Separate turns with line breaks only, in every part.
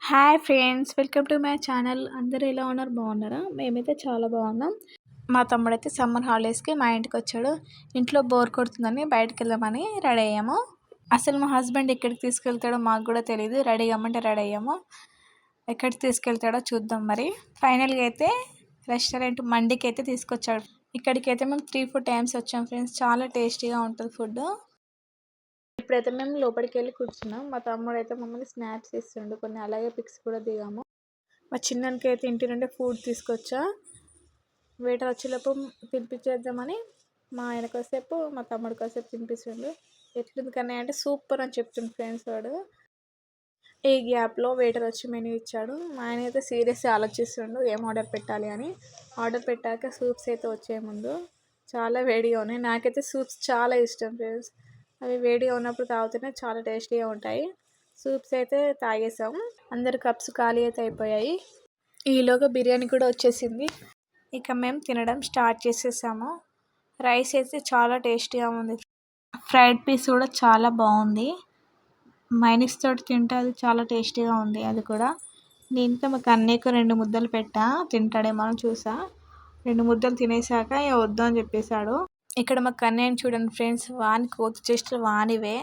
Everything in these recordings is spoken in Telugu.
Hi friends, welcome to my channel. అందరూ ఎలా ఉన్నారు? బాగున్నారా? మేమైతే చాలా బాగున్నాం. మా తమ్ముడైతే సమ్మర్ హాలిడేస్కి మా ఇంటికి వచ్చాడు. ఇంట్లో బోర్ కొడుతుందని బయటకు వెళ్దామని రెడీ అయ్యాము. అసలు మా హస్బెండ్ ఎక్కడికి తీసుకెళ్తాడో మాకు కూడా తెలియదు. రెడీ అవ్వమంటే రెడీ అయ్యాము. ఎక్కడికి తీసుకెళ్తాడో చూద్దాం. మరి ఫైనల్గా అయితే రెస్టారెంట్ మండికి అయితే తీసుకొచ్చాడు. ఇక్కడికైతే మేము 3-4 టైమ్స్ వచ్చాం ఫ్రెండ్స్. చాలా టేస్టీగా ఉంటుంది ఫుడ్. ఇప్పుడైతే మేము లోపలికి వెళ్ళి కూర్చున్నాం. మా తమ్ముడు అయితే మమ్మల్ని స్నాప్స్ ఇస్తుండు కొన్ని, అలాగే పిక్స్ కూడా దిగాము. మా చిన్నకి అయితే ఇంటి నుండి ఫుడ్ తీసుకొచ్చా. వెయిటర్ వచ్చేలోపు తినిపించేద్దామని మా ఆయన కాసేపు మా తమ్ముడు కాసేపు తినిపిస్తుండు. ఎట్లుంది కన్నా అంటే సూపర్ అని చెప్తుండు ఫ్రెండ్స్ వాడు. ఈ గ్యాప్లో వెయిటర్ వచ్చి మెనూ ఇచ్చాడు. మా ఆయన అయితే సీరియస్గా ఆలోచిస్తుండు ఏం ఆర్డర్ పెట్టాలి అని. ఆర్డర్ పెట్టాక సూప్స్ అయితే వచ్చే ముందు చాలా వేడిగా ఉన్నాయి. నాకైతే సూప్స్ చాలా ఇష్టం ఫ్రెండ్స్. అవి వేడిగా ఉన్నప్పుడు తాగితేనే చాలా టేస్టీగా ఉంటాయి. సూప్స్ అయితే తాగేసాం. అందరు కప్స్ ఖాళీ అయితే అయిపోయాయి. ఈలోగా బిర్యానీ కూడా వచ్చేసింది. ఇక మేము తినడం స్టార్ట్ చేసేసాము. రైస్ అయితే చాలా టేస్టీగా ఉంది. ఫ్రైడ్ పీస్ కూడా చాలా బాగుంది. మైనస్ తోటి తింటే అది చాలా టేస్టీగా ఉంది. అది కూడా దీంతో మాకు అన్నయ్యకు 2 ముద్దలు పెట్టా, తింటాడేమో అని చూసా. 2 ముద్దలు తినేసాక వద్దు అని చెప్పేశాడు. ఇక్కడ మా కన్నయ్యని చూడండి ఫ్రెండ్స్, వాని కోతి చేష్టలు వానివే.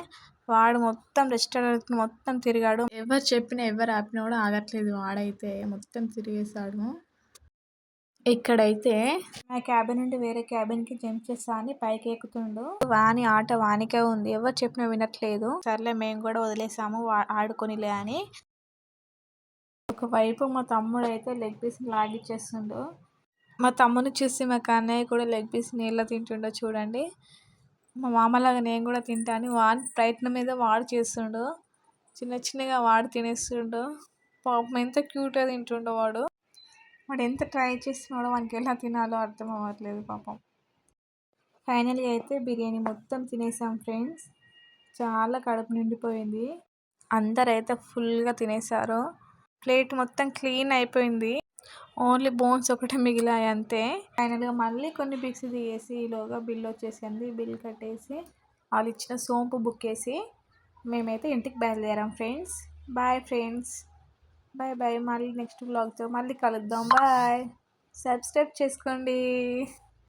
వాడు మొత్తం రెస్టారెంట్ మొత్తం తిరిగాడు. ఎవరు చెప్పినా ఎవరు ఆపినా కూడా ఆగట్లేదు. వాడైతే మొత్తం తిరిగేశాడు. ఇక్కడైతే నా క్యాబిన్ నుండి వేరే క్యాబిన్కి జంప్ చేస్తా అని పైకి ఎక్కుతుండు. వాని ఆట వానికే ఉంది, ఎవరు చెప్పినా వినట్లేదు. సర్లే మేము కూడా వదిలేసాము ఆడుకొనిలే అని. ఒకవైపు మా తమ్ముడు అయితే లెగ్ పీస్ లాగిచ్చేస్తుండు. మా తమ్ముని చూసి మా కన్నయ్య కూడా లెగ్ పీస్ నీళ్ళ తింటుండో చూడండి. మా మామలాగా నేను కూడా తింటాను వాడి ప్రయత్నం మీద వాడు చేస్తుండు. చిన్న చిన్నగా వాడు తినేస్తుండు. పాపం ఎంత క్యూట్గా తింటుండో వాడు. వాడు ఎంత ట్రై చేస్తున్నాడో వానికి ఎలా తినాలో అర్థం అవ్వట్లేదు పాపం. ఫైనల్గా అయితే బిర్యానీ మొత్తం తినేసాం ఫ్రెండ్స్. చాలా కడుపు నిండిపోయింది. అందరైతే ఫుల్గా తినేసారు. ప్లేట్ మొత్తం క్లీన్ అయిపోయింది. ఓన్లీ బోన్స్ ఒకటే మిగిలాయి అంతే. ఫైనల్గా మళ్ళీ కొన్ని పిక్స్ తీసేసి ఈలోగా బిల్ వచ్చేసింది. బిల్ కట్టేసి వాళ్ళు ఇచ్చిన సోంపు బుక్ వేసి మేమైతే ఇంటికి బయలుదేరాం friends. Bye friends, bye bye. మళ్ళీ నెక్స్ట్ వ్లాగ్తో మళ్ళీ కలుద్దాం. బాయ్. సబ్స్క్రైబ్ చేసుకోండి.